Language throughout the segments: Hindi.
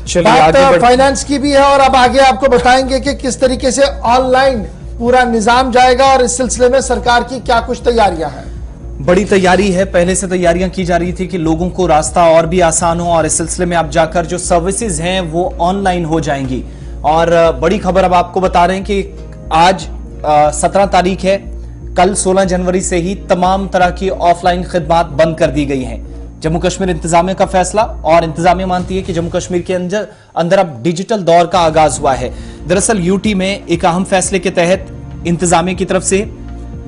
बात फाइनेंस की भी है और अब आगे आपको बताएंगे कि किस तरीके से ऑनलाइन पूरा निजाम जाएगा और इस सिलसिले में सरकार की क्या कुछ तैयारियां हैं। बड़ी तैयारी है, पहले से तैयारियां की जा रही थी कि लोगों को रास्ता और भी आसान हो और इस सिलसिले में आप जाकर जो सर्विसेज हैं वो ऑनलाइन हो जाएंगी। और बड़ी खबर अब आपको बता रहे हैं कि आज 17 तारीख है, कल 16 जनवरी से ही तमाम तरह की ऑफलाइन खिदमात बंद कर दी गई हैं। जम्मू कश्मीर इंतजामिया का फैसला, और इंतजामिया मानती है कि जम्मू कश्मीर के अंदर अब डिजिटल दौर का आगाज हुआ है। दरअसल यूटी में एक अहम फैसले के तहत इंतजामिया की तरफ से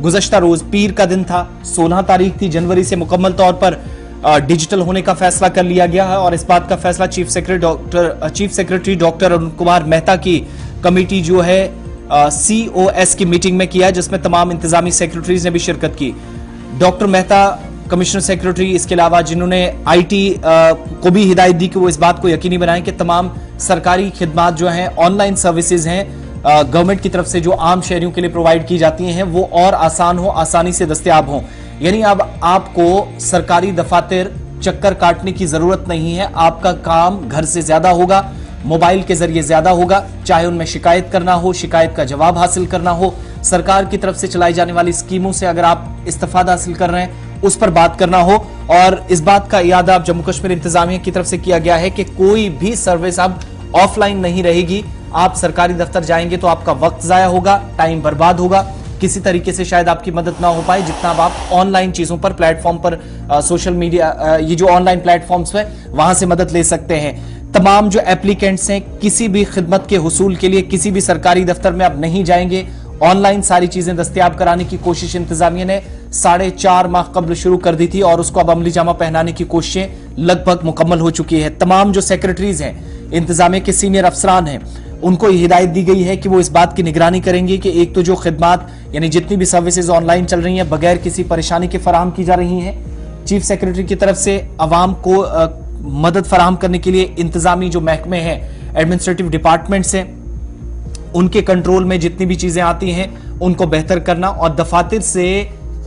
गुज़श्ता रोज पीर का दिन था, 16 तारीख थी जनवरी से मुकम्मल तौर पर डिजिटल होने का फैसला कर लिया गया है। और इस बात का फैसला chief secretary doctor Arun Kumar Mehta की कमेटी जो है COS की मीटिंग में किया, जिसमें तमाम इंतजामी सेक्रेटरीज ने भी शिरकत की। डॉक्टर मेहता कमिश्नर सेक्रेटरी, इसके अलावा जिन्होंने IT को भी हिदायत दी कि वो इस बात को यकीनी बनाएं कि तमाम सरकारी खिदमात जो हैं, ऑनलाइन सर्विसेज हैं गवर्नमेंट की तरफ से जो आम शहरियों के लिए प्रोवाइड की जाती हैं, वो और आसान हो, आसानी से दस्तयाब हो। यानी अब आपको सरकारी दफातर चक्कर काटने की जरूरत नहीं है, आपका काम घर से ज्यादा होगा, मोबाइल के जरिए ज्यादा होगा। चाहे उनमें शिकायत करना हो, शिकायत का जवाब हासिल करना हो, सरकार की तरफ से चलाई जाने वाली स्कीमों से अगर आप इस्तेफादा हासिल कर रहे हैं उस पर बात करना हो। और इस बात का इयादा अब जम्मू कश्मीर इंतजामिया की तरफ से किया गया है कि कोई भी सर्विस अब ऑफलाइन नहीं रहेगी। आप सरकारी दफ्तर जाएंगे तो आपका वक्त जाया होगा, टाइम बर्बाद होगा, किसी तरीके से शायद आपकी मदद ना हो पाए जितना अब आप ऑनलाइन चीजों पर, प्लेटफॉर्म पर, सोशल मीडिया, ये जो ऑनलाइन प्लेटफॉर्म्स है वहां से मदद ले सकते हैं। तमाम जो एप्लीकेंट्स हैं किसी भी खिदमत के हुसूल के लिए किसी भी सरकारी दफ्तर में अब नहीं जाएंगे, ऑनलाइन सारी चीजें दस्तयाब कराने की कोशिश इंतजामिया ने 4.5 माह कबल शुरू कर दी थी और उसको अब अमली जामा पहनाने की कोशिशें लगभग मुकम्मल हो चुकी है। तमाम जो सेक्रेटरीज हैं, इंतजामिया के सीनियर अफसरान हैं, उनको हिदायत दी गई है कि वो इस बात की निगरानी करेंगे कि एक तो जो खिदमात यानी जितनी भी सर्विसेज ऑनलाइन चल रही हैं बगैर किसी परेशानी के फराहम की जा रही हैं। चीफ सेक्रेटरी की तरफ से अवाम को मदद फराहम करने के लिए इंतजामी जो महकमे हैं, एडमिनिस्ट्रेटिव डिपार्टमेंट्स हैं, उनके कंट्रोल में जितनी भी चीजें आती हैं उनको बेहतर करना। और दफातर से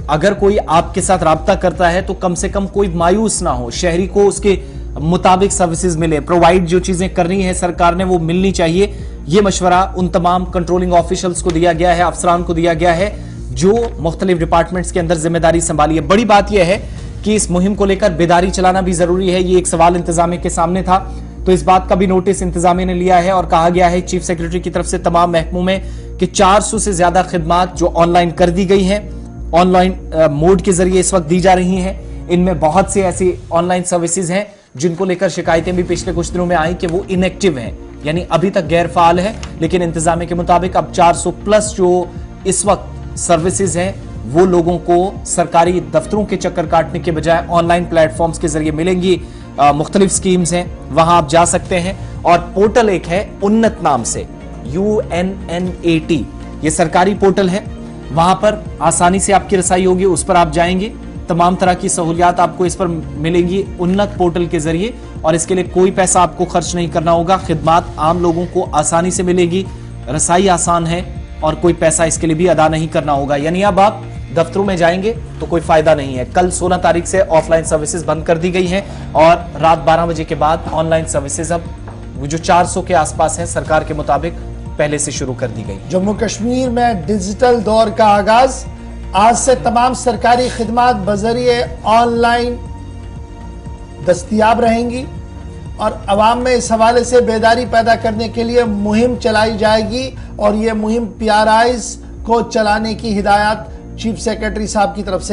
अगर कोई आपके साथ राब्ता करता है तो कम से कम कोई मायूस ना हो, शहरी को उसके मुताबिक सर्विसेज मिले, प्रोवाइड जो चीजें करनी है सरकार ने वो मिलनी चाहिए। ये मशवरा उन तमाम कंट्रोलिंग ऑफिशियल्स को दिया गया है, अफसरान को दिया गया है जो मुख्तलिफ डिपार्टमेंट्स के अंदर जिम्मेदारी संभाली है। बड़ी बात यह है कि इस मुहिम को लेकर बेदारी चलाना भी जरूरी है। ये एक सवाल इंतजामिया के सामने था, तो इस बात का भी नोटिस इंतजामिया ने लिया है और कहा गया है चीफ सेक्रेटरी की तरफ से तमाम महकमों में कि 400 से ज्यादा खिदमात जो ऑनलाइन कर दी गई हैं, ऑनलाइन मोड के जरिए इस वक्त दी जा रही हैं। इनमें बहुत से ऐसी ऑनलाइन सर्विसेज हैं जिनको लेकर शिकायतें भी पिछले कुछ दिनों में आई कि वो इनएक्टिव हैं, यानी अभी तक गैर फाल है। लेकिन इंतजामिया के मुताबिक अब 400 प्लस जो इस वक्त सर्विसेज हैं वो लोगों को सरकारी दफ्तरों के चक्कर काटने के बजाय ऑनलाइन प्लेटफॉर्म्स के जरिए मिलेंगी। मुख्तलिफ स्कीम्स हैं, वहां आप जा सकते हैं। और पोर्टल एक है उन्नत नाम से, UNNAT, ये सरकारी पोर्टल है, वहां पर आसानी से आपकी रसाई होगी, उस पर आप जाएंगे, तमाम तरह की सहूलियात आपको इस पर मिलेंगी उन्नत पोर्टल के जरिए। और इसके लिए कोई पैसा आपको खर्च नहीं करना होगा, खिदमात आम लोगों को आसानी से मिलेगी, रसाई आसान है और कोई पैसा इसके लिए भी अदा नहीं करना होगा। यानी अब आप दफ्तरों में जाएंगे तो कोई फायदा नहीं है। कल 16 तारीख से ऑफलाइन सर्विसेज बंद कर दी गई हैं और रात 12 बजे के बाद ऑनलाइन सर्विसेज अब जो 400 के आसपास है सरकार के मुताबिक पहले से शुरू कर दी गई। जम्मू कश्मीर में डिजिटल दौर का आगाज, आज से तमाम सरकारी खिदमात बजरिए ऑनलाइन दस्तयाब रहेंगी और अवाम में इस हवाले से बेदारी पैदा करने के लिए मुहिम चलाई जाएगी। और ये मुहिम PRIs को चलाने की हिदायत चीफ सेक्रेटरी साहब की तरफ से